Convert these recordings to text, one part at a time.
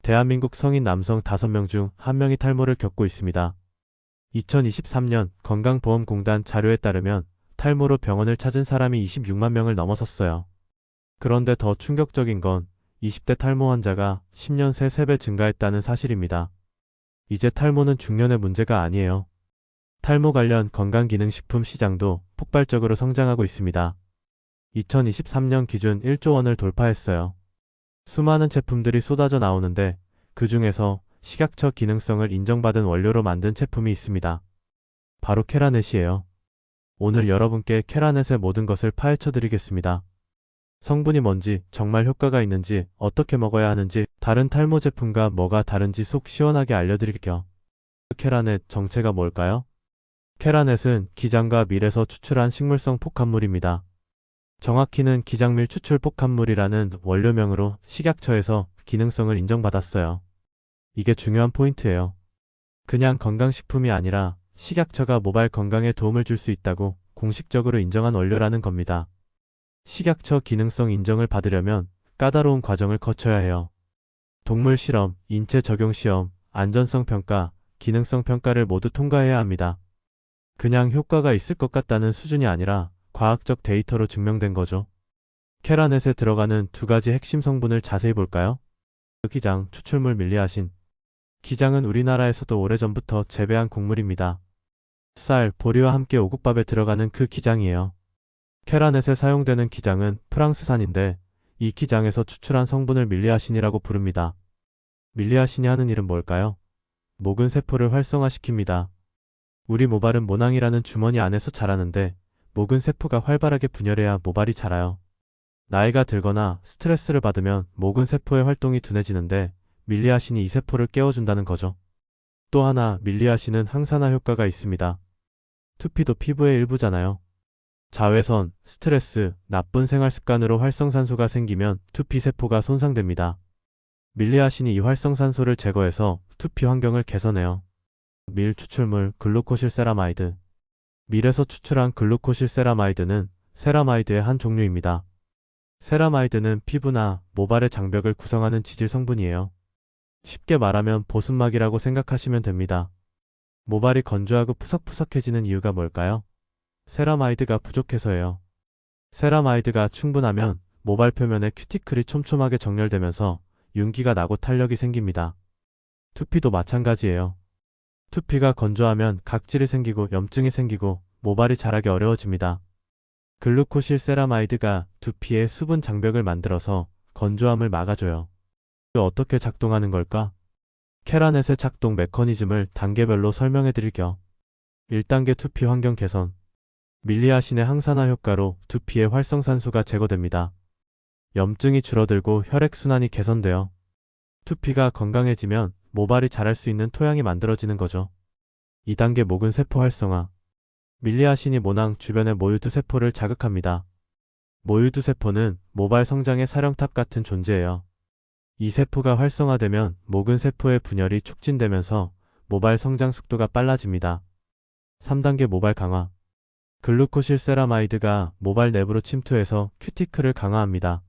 대한민국 성인 남성 5명 중 1명이 탈모를 겪고 있습니다. 2023년 건강보험공단 자료에 따르면 탈모로 병원을 찾은 사람이 26만 명을 넘어섰어요. 그런데 더 충격적인 건 20대 탈모 환자가 10년 새 3배 증가했다는 사실입니다. 이제 탈모는 중년의 문제가 아니에요. 탈모 관련 건강기능식품 시장도 폭발적으로 성장하고 있습니다. 2023년 기준 1조 원을 돌파했어요. 수많은 제품들이 쏟아져 나오는데 그 중에서 식약처 기능성을 인정받은 원료로 만든 제품이 있습니다. 바로 캐라넷이에요. 오늘 여러분께 캐라넷의 모든 것을 파헤쳐 드리겠습니다. 성분이 뭔지, 정말 효과가 있는지, 어떻게 먹어야 하는지, 다른 탈모 제품과 뭐가 다른지 속 시원하게 알려드릴게요. 캐라넷 정체가 뭘까요? 캐라넷은 기장과 밀에서 추출한 식물성 폭합물입니다. 정확히는 기장밀 추출 폭합물이라는 원료명으로 식약처에서 기능성을 인정받았어요. 이게 중요한 포인트예요. 그냥 건강식품이 아니라 식약처가 모발 건강에 도움을 줄 수 있다고 공식적으로 인정한 원료라는 겁니다. 식약처 기능성 인정을 받으려면 까다로운 과정을 거쳐야 해요. 동물 실험, 인체 적용 시험, 안전성 평가, 기능성 평가를 모두 통과해야 합니다. 그냥 효과가 있을 것 같다는 수준이 아니라 과학적 데이터로 증명된 거죠. 캐라넷에 들어가는 2가지 핵심 성분을 자세히 볼까요? 기장, 추출물 밀리아신. 기장은 우리나라에서도 오래전부터 재배한 곡물입니다. 쌀, 보리와 함께 오곡밥에 들어가는 그 기장이에요. 캐라넷에 사용되는 기장은 프랑스산인데 이 기장에서 추출한 성분을 밀리아신이라고 부릅니다. 밀리아신이 하는 일은 뭘까요? 모근 세포를 활성화시킵니다. 우리 모발은 모낭이라는 주머니 안에서 자라는데 모근 세포가 활발하게 분열해야 모발이 자라요. 나이가 들거나 스트레스를 받으면 모근 세포의 활동이 둔해지는데 밀리아신이 이 세포를 깨워준다는 거죠. 또 하나 밀리아신은 항산화 효과가 있습니다. 두피도 피부의 일부잖아요. 자외선, 스트레스, 나쁜 생활 습관으로 활성산소가 생기면 두피 세포가 손상됩니다. 밀리아신이 이 활성산소를 제거해서 두피 환경을 개선해요. 밀 추출물 글루코실세라마이드. 밀에서 추출한 글루코실세라마이드는 세라마이드의 한 종류입니다. 세라마이드는 피부나 모발의 장벽을 구성하는 지질 성분이에요. 쉽게 말하면 보습막이라고 생각하시면 됩니다. 모발이 건조하고 푸석푸석해지는 이유가 뭘까요? 세라마이드가 부족해서예요. 세라마이드가 충분하면 모발 표면에 큐티클이 촘촘하게 정렬되면서 윤기가 나고 탄력이 생깁니다. 두피도 마찬가지예요. 두피가 건조하면 각질이 생기고 염증이 생기고 모발이 자라기 어려워집니다. 글루코실세라마이드가 두피의 수분 장벽을 만들어서 건조함을 막아줘요. 어떻게 작동하는 걸까? 캐라넷의 작동 메커니즘을 단계별로 설명해 드릴게요. 1단계 두피 환경 개선. 밀리아신의 항산화 효과로 두피의 활성산소가 제거됩니다. 염증이 줄어들고 혈액순환이 개선되어 두피가 건강해지면 모발이 자랄 수 있는 토양이 만들어지는 거죠. 2단계 모근 세포 활성화. 밀리아신이 모낭 주변의 모유두 세포를 자극합니다. 모유두 세포는 모발 성장의 사령탑 같은 존재예요. 이 세포가 활성화되면 모근 세포의 분열이 촉진되면서 모발 성장 속도가 빨라집니다. 3단계 모발 강화. 글루코실세라마이드가 모발 내부로 침투해서 큐티클을 강화합니다.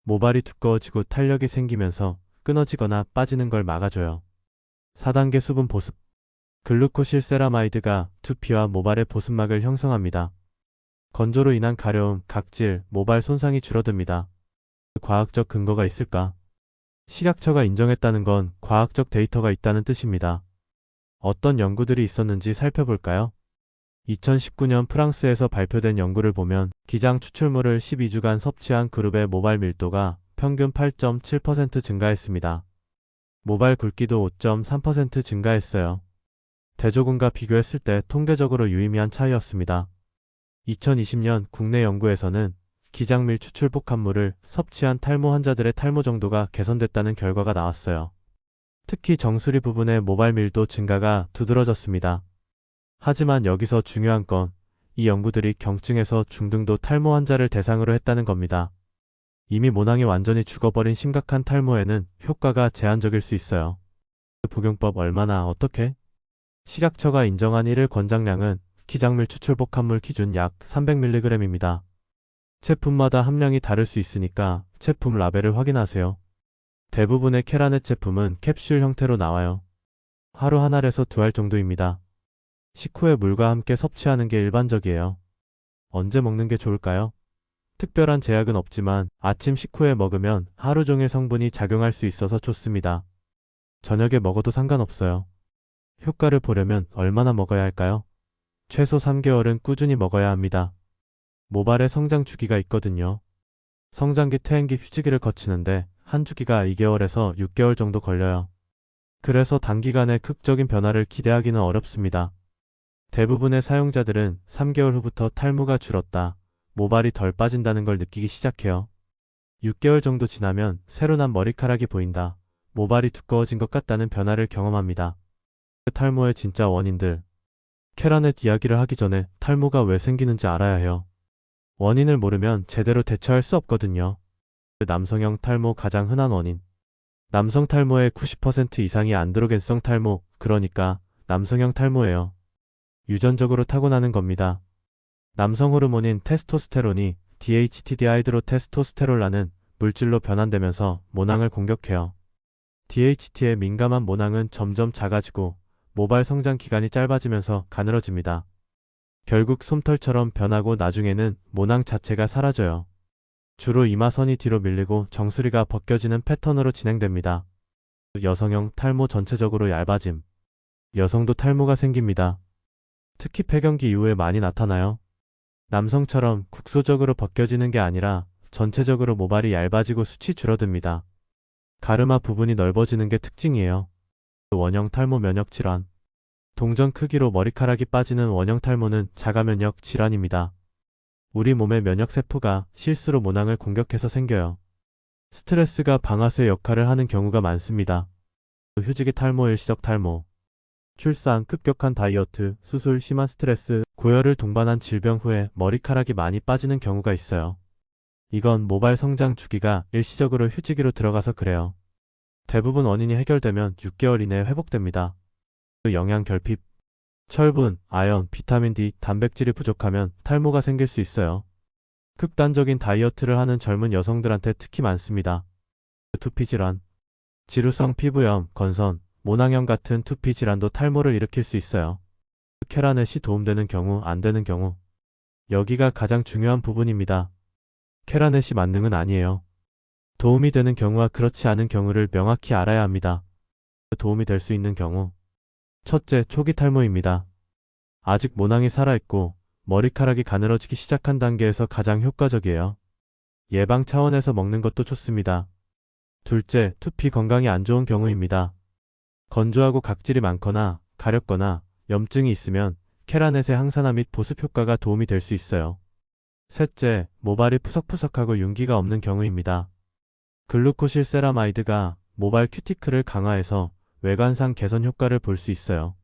모발이 두꺼워지고 탄력이 생기면서 끊어지거나 빠지는 걸 막아줘요. 4단계 수분 보습. 글루코실세라마이드가 두피와 모발의 보습막을 형성합니다. 건조로 인한 가려움, 각질, 모발 손상이 줄어듭니다. 과학적 근거가 있을까? 식약처가 인정했다는 건 과학적 데이터가 있다는 뜻입니다. 어떤 연구들이 있었는지 살펴볼까요? 2019년 프랑스에서 발표된 연구를 보면 기장 추출물을 12주간 섭취한 그룹의 모발 밀도가 평균 8.7% 증가했습니다. 모발 굵기도 5.3% 증가했어요. 대조군과 비교했을 때 통계적으로 유의미한 차이였습니다. 2020년 국내 연구에서는 기장밀 추출 복합물을 섭취한 탈모 환자들의 탈모 정도가 개선됐다는 결과가 나왔어요. 특히 정수리 부분의 모발 밀도 증가가 두드러졌습니다. 하지만 여기서 중요한 건 이 연구들이 경증에서 중등도 탈모 환자를 대상으로 했다는 겁니다. 이미 모낭이 완전히 죽어버린 심각한 탈모에는 효과가 제한적일 수 있어요. 복용법 얼마나 어떻게? 식약처가 인정한 1일 권장량은 기장밀 추출 복합물 기준 약 300mg입니다. 제품마다 함량이 다를 수 있으니까 제품 라벨을 확인하세요. 대부분의 캐라넷 제품은 캡슐 형태로 나와요. 하루 한 알에서 두 알 정도입니다. 식후에 물과 함께 섭취하는 게 일반적이에요. 언제 먹는 게 좋을까요? 특별한 제약은 없지만 아침 식후에 먹으면 하루 종일 성분이 작용할 수 있어서 좋습니다. 저녁에 먹어도 상관없어요. 효과를 보려면 얼마나 먹어야 할까요? 최소 3개월은 꾸준히 먹어야 합니다. 모발의 성장 주기가 있거든요. 성장기, 퇴행기, 휴지기를 거치는데 한 주기가 2개월에서 6개월 정도 걸려요. 그래서 단기간에 극적인 변화를 기대하기는 어렵습니다. 대부분의 사용자들은 3개월 후부터 탈모가 줄었다, 모발이 덜 빠진다는 걸 느끼기 시작해요. 6개월 정도 지나면 새로 난 머리카락이 보인다, 모발이 두꺼워진 것 같다는 변화를 경험합니다. 탈모의 진짜 원인들. 캐라넷 이야기를 하기 전에 탈모가 왜 생기는지 알아야 해요. 원인을 모르면 제대로 대처할 수 없거든요. 남성형 탈모 가장 흔한 원인. 남성 탈모의 90% 이상이 안드로겐성 탈모, 그러니까 남성형 탈모예요. 유전적으로 타고나는 겁니다. 남성 호르몬인 테스토스테론이 DHT 디하이드로테스토스테롤라는 물질로 변환되면서 모낭을 공격해요. DHT에 민감한 모낭은 점점 작아지고 모발 성장 기간이 짧아지면서 가늘어집니다. 결국 솜털처럼 변하고 나중에는 모낭 자체가 사라져요. 주로 이마선이 뒤로 밀리고 정수리가 벗겨지는 패턴으로 진행됩니다. 여성형 탈모 전체적으로 얇아짐. 여성도 탈모가 생깁니다. 특히 폐경기 이후에 많이 나타나요. 남성처럼 국소적으로 벗겨지는 게 아니라 전체적으로 모발이 얇아지고 숱이 줄어듭니다. 가르마 부분이 넓어지는 게 특징이에요. 원형 탈모 면역 질환. 동전 크기로 머리카락이 빠지는 원형 탈모는 자가 면역 질환입니다. 우리 몸의 면역세포가 실수로 모낭을 공격해서 생겨요. 스트레스가 방아쇠 역할을 하는 경우가 많습니다. 휴지기 탈모, 일시적 탈모. 출산, 급격한 다이어트, 수술, 심한 스트레스, 고열을 동반한 질병 후에 머리카락이 많이 빠지는 경우가 있어요. 이건 모발 성장 주기가 일시적으로 휴지기로 들어가서 그래요. 대부분 원인이 해결되면 6개월 이내에 회복됩니다. 영양 결핍. 철분, 아연, 비타민 D, 단백질이 부족하면 탈모가 생길 수 있어요. 극단적인 다이어트를 하는 젊은 여성들한테 특히 많습니다. 두피 질환. 지루성 피부염, 건선, 모낭염 같은 두피 질환도 탈모를 일으킬 수 있어요. 캐라넷이 도움되는 경우, 안 되는 경우. 여기가 가장 중요한 부분입니다. 캐라넷이 만능은 아니에요. 도움이 되는 경우와 그렇지 않은 경우를 명확히 알아야 합니다. 도움이 될 수 있는 경우. 첫째, 초기 탈모입니다. 아직 모낭이 살아있고 머리카락이 가늘어지기 시작한 단계에서 가장 효과적이에요. 예방 차원에서 먹는 것도 좋습니다. 둘째, 두피 건강이 안 좋은 경우입니다. 건조하고 각질이 많거나 가렵거나 염증이 있으면 캐라넷의 항산화 및 보습 효과가 도움이 될 수 있어요. 셋째, 모발이 푸석푸석하고 윤기가 없는 경우입니다. 글루코실 세라마이드가 모발 큐티클을 강화해서 외관상 개선 효과를 볼 수 있어요.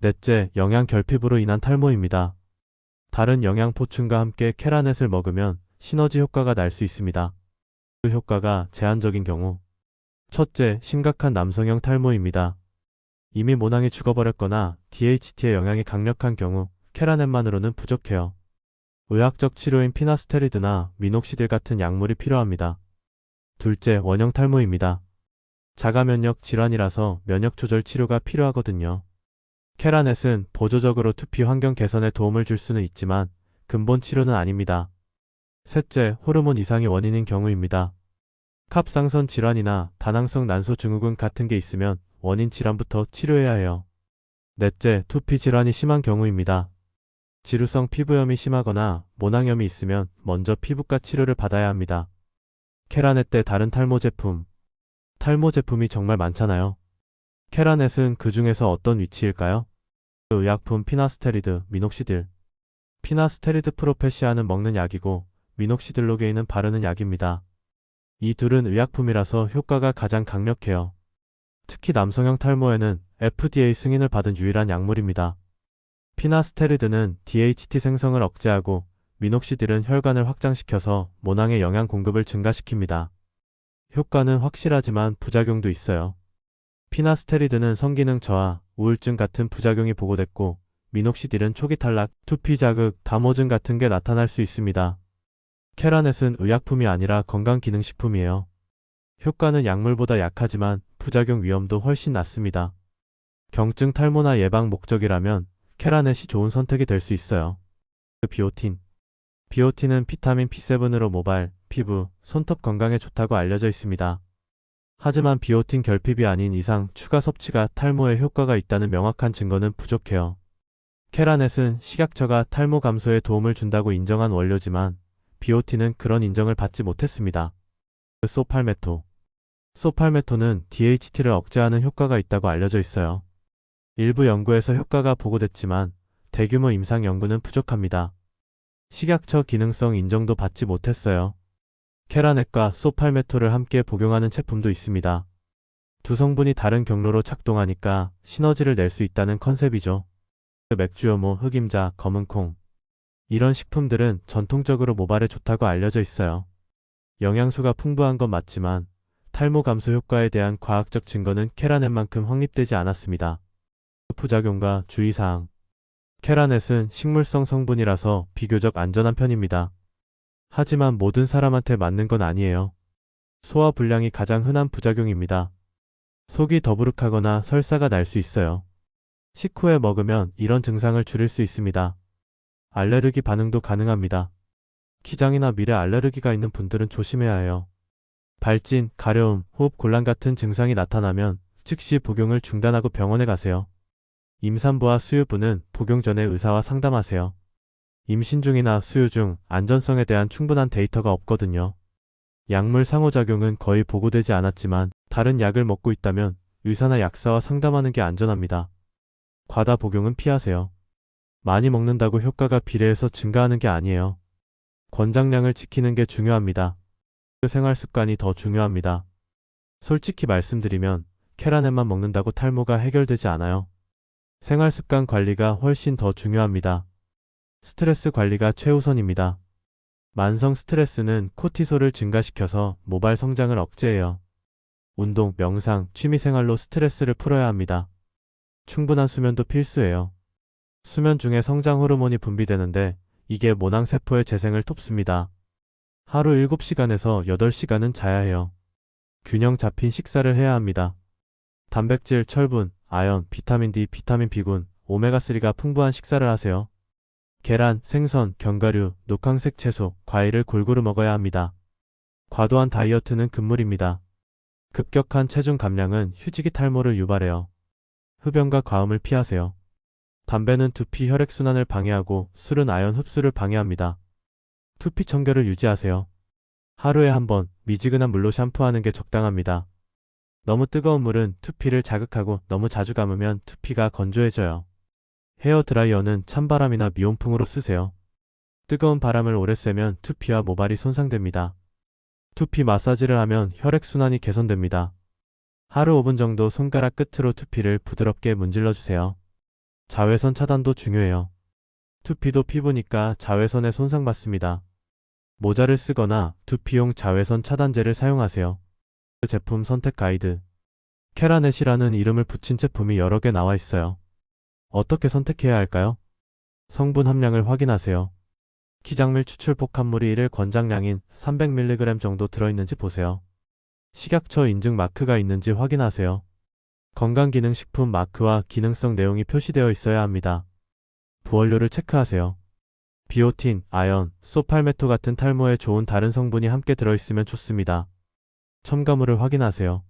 넷째, 영양 결핍으로 인한 탈모입니다. 다른 영양 보충과 함께 캐라넷을 먹으면 시너지 효과가 날 수 있습니다. 그 효과가 제한적인 경우. 첫째, 심각한 남성형 탈모입니다. 이미 모낭이 죽어버렸거나 DHT의 영향이 강력한 경우 캐라넷만으로는 부족해요. 의학적 치료인 피나스테리드나 미녹시딜 같은 약물이 필요합니다. 둘째, 원형 탈모입니다. 자가 면역 질환이라서 면역 조절 치료가 필요하거든요. 캐라넷은 보조적으로 두피 환경 개선에 도움을 줄 수는 있지만 근본 치료는 아닙니다. 셋째, 호르몬 이상이 원인인 경우입니다. 갑상선 질환이나 다낭성 난소 증후군 같은 게 있으면 원인 질환부터 치료해야 해요. 넷째, 두피 질환이 심한 경우입니다. 지루성 피부염이 심하거나 모낭염이 있으면 먼저 피부과 치료를 받아야 합니다. 캐라넷 대 다른 탈모 제품. 탈모 제품이 정말 많잖아요. 캐라넷은 그 중에서 어떤 위치일까요? 의약품 피나스테리드, 미녹시딜. 피나스테리드 프로페시아는 먹는 약이고 미녹시딜로게인은 바르는 약입니다. 이 둘은 의약품이라서 효과가 가장 강력해요. 특히 남성형 탈모에는 FDA 승인을 받은 유일한 약물입니다. 피나스테리드는 DHT 생성을 억제하고 미녹시딜은 혈관을 확장시켜서 모낭의 영양 공급을 증가시킵니다. 효과는 확실하지만 부작용도 있어요. 피나스테리드는 성기능 저하, 우울증 같은 부작용이 보고됐고 미녹시딜은 초기 탈락, 두피 자극, 담호증 같은 게 나타날 수 있습니다. 캐라넷은 의약품이 아니라 건강기능식품이에요. 효과는 약물보다 약하지만 부작용 위험도 훨씬 낮습니다. 경증 탈모나 예방 목적이라면 캐라넷이 좋은 선택이 될 수 있어요. 비오틴. 비오틴은 비타민 B7으로 모발, 피부, 손톱 건강에 좋다고 알려져 있습니다. 하지만 비오틴 결핍이 아닌 이상 추가 섭취가 탈모에 효과가 있다는 명확한 증거는 부족해요. 캐라넷은 식약처가 탈모 감소에 도움을 준다고 인정한 원료지만 비오틴은 그런 인정을 받지 못했습니다. 소팔메토. 소팔메토는 DHT를 억제하는 효과가 있다고 알려져 있어요. 일부 연구에서 효과가 보고됐지만 대규모 임상 연구는 부족합니다. 식약처 기능성 인정도 받지 못했어요. 캐라넷과 소팔메토를 함께 복용하는 제품도 있습니다. 두 성분이 다른 경로로 작동하니까 시너지를 낼 수 있다는 컨셉이죠. 맥주효모, 흑임자, 검은콩. 이런 식품들은 전통적으로 모발에 좋다고 알려져 있어요. 영양소가 풍부한 건 맞지만 탈모 감소 효과에 대한 과학적 증거는 캐라넷만큼 확립되지 않았습니다. 부작용과 주의사항. 캐라넷은 식물성 성분이라서 비교적 안전한 편입니다. 하지만 모든 사람한테 맞는 건 아니에요. 소화 불량이 가장 흔한 부작용입니다. 속이 더부룩하거나 설사가 날 수 있어요. 식후에 먹으면 이런 증상을 줄일 수 있습니다. 알레르기 반응도 가능합니다. 기장이나 밀에 알레르기가 있는 분들은 조심해야 해요. 발진, 가려움, 호흡 곤란 같은 증상이 나타나면 즉시 복용을 중단하고 병원에 가세요. 임산부와 수유부는 복용 전에 의사와 상담하세요. 임신 중이나 수유 중 안전성에 대한 충분한 데이터가 없거든요. 약물 상호작용은 거의 보고되지 않았지만 다른 약을 먹고 있다면 의사나 약사와 상담하는 게 안전합니다. 과다 복용은 피하세요. 많이 먹는다고 효과가 비례해서 증가하는 게 아니에요. 권장량을 지키는 게 중요합니다. 생활 습관이 더 중요합니다. 솔직히 말씀드리면 캐라넷만 먹는다고 탈모가 해결되지 않아요. 생활 습관 관리가 훨씬 더 중요합니다. 스트레스 관리가 최우선입니다. 만성 스트레스는 코티솔을 증가시켜서 모발 성장을 억제해요. 운동, 명상, 취미생활로 스트레스를 풀어야 합니다. 충분한 수면도 필수예요. 수면 중에 성장 호르몬이 분비되는데 이게 모낭세포의 재생을 돕습니다. 하루 7시간에서 8시간은 자야 해요. 균형 잡힌 식사를 해야 합니다. 단백질, 철분, 아연, 비타민 D, 비타민 B군, 오메가3가 풍부한 식사를 하세요. 계란, 생선, 견과류, 녹황색 채소, 과일을 골고루 먹어야 합니다. 과도한 다이어트는 금물입니다. 급격한 체중 감량은 휴지기 탈모를 유발해요. 흡연과 과음을 피하세요. 담배는 두피 혈액순환을 방해하고 술은 아연 흡수를 방해합니다. 두피 청결을 유지하세요. 하루에 한 번 미지근한 물로 샴푸하는 게 적당합니다. 너무 뜨거운 물은 두피를 자극하고 너무 자주 감으면 두피가 건조해져요. 헤어 드라이어는 찬바람이나 미온풍으로 쓰세요. 뜨거운 바람을 오래 쐬면 두피와 모발이 손상됩니다. 두피 마사지를 하면 혈액순환이 개선됩니다. 하루 5분 정도 손가락 끝으로 두피를 부드럽게 문질러 주세요. 자외선 차단도 중요해요. 두피도 피부니까 자외선에 손상받습니다. 모자를 쓰거나 두피용 자외선 차단제를 사용하세요. 제품 선택 가이드. 캐라넷이라는 이름을 붙인 제품이 여러 개 나와 있어요. 어떻게 선택해야 할까요? 성분 함량을 확인하세요. 기장밀 추출 복합물이 1일 권장량인 300mg 정도 들어있는지 보세요. 식약처 인증 마크가 있는지 확인하세요. 건강기능식품 마크와 기능성 내용이 표시되어 있어야 합니다. 부원료를 체크하세요. 비오틴, 아연, 소팔메토 같은 탈모에 좋은 다른 성분이 함께 들어있으면 좋습니다. 첨가물을 확인하세요.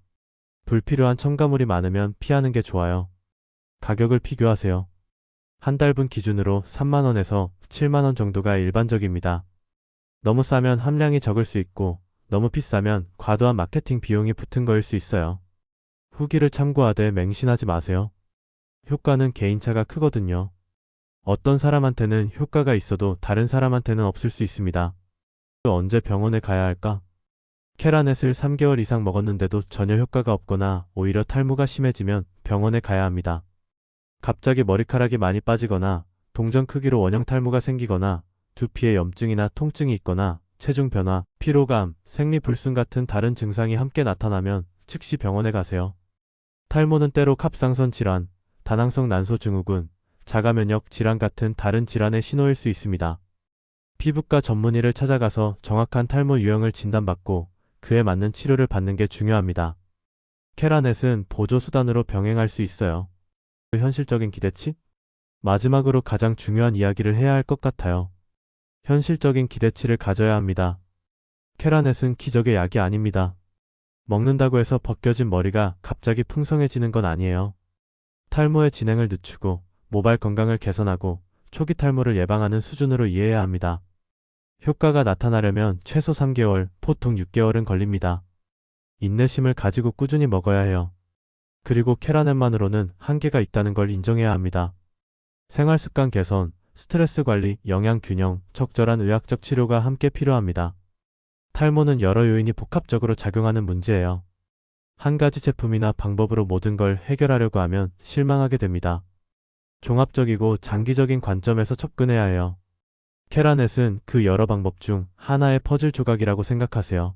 불필요한 첨가물이 많으면 피하는 게 좋아요. 가격을 비교하세요. 한 달분 기준으로 3만원에서 7만원 정도가 일반적입니다. 너무 싸면 함량이 적을 수 있고 너무 비싸면 과도한 마케팅 비용이 붙은 거일 수 있어요. 후기를 참고하되 맹신하지 마세요. 효과는 개인차가 크거든요. 어떤 사람한테는 효과가 있어도 다른 사람한테는 없을 수 있습니다. 언제 병원에 가야 할까? 캐라넷을 3개월 이상 먹었는데도 전혀 효과가 없거나 오히려 탈모가 심해지면 병원에 가야 합니다. 갑자기 머리카락이 많이 빠지거나 동전 크기로 원형 탈모가 생기거나 두피에 염증이나 통증이 있거나 체중 변화, 피로감, 생리불순 같은 다른 증상이 함께 나타나면 즉시 병원에 가세요. 탈모는 때로 갑상선 질환, 다낭성 난소 증후군, 자가면역 질환 같은 다른 질환의 신호일 수 있습니다. 피부과 전문의를 찾아가서 정확한 탈모 유형을 진단받고 그에 맞는 치료를 받는 게 중요합니다. 캐라넷은 보조 수단으로 병행할 수 있어요. 현실적인 기대치? 마지막으로 가장 중요한 이야기를 해야 할 것 같아요. 현실적인 기대치를 가져야 합니다. 캐라넷은 기적의 약이 아닙니다. 먹는다고 해서 벗겨진 머리가 갑자기 풍성해지는 건 아니에요. 탈모의 진행을 늦추고 모발 건강을 개선하고 초기 탈모를 예방하는 수준으로 이해해야 합니다. 효과가 나타나려면 최소 3개월, 보통 6개월은 걸립니다. 인내심을 가지고 꾸준히 먹어야 해요. 그리고 캐라넷만으로는 한계가 있다는 걸 인정해야 합니다. 생활습관 개선, 스트레스 관리, 영양 균형, 적절한 의학적 치료가 함께 필요합니다. 탈모는 여러 요인이 복합적으로 작용하는 문제예요. 한 가지 제품이나 방법으로 모든 걸 해결하려고 하면 실망하게 됩니다. 종합적이고 장기적인 관점에서 접근해야 해요. 캐라넷은 그 여러 방법 중 하나의 퍼즐 조각이라고 생각하세요.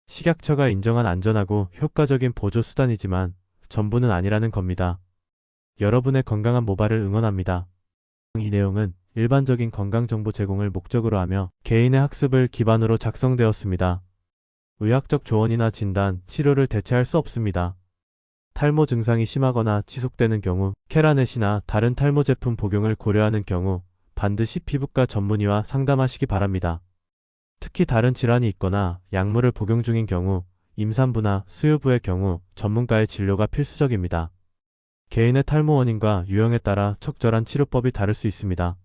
식약처가 인정한 안전하고 효과적인 보조 수단이지만 전부는 아니라는 겁니다. 여러분의 건강한 모발을 응원합니다. 이 내용은 일반적인 건강정보 제공을 목적으로 하며 개인의 학습을 기반으로 작성되었습니다. 의학적 조언이나 진단, 치료를 대체할 수 없습니다. 탈모 증상이 심하거나 지속되는 경우, 캐라넷이나 다른 탈모 제품 복용을 고려하는 경우 반드시 피부과 전문의와 상담하시기 바랍니다. 특히 다른 질환이 있거나 약물을 복용 중인 경우, 임산부나 수유부의 경우 전문가의 진료가 필수적입니다. 개인의 탈모 원인과 유형에 따라 적절한 치료법이 다를 수 있습니다.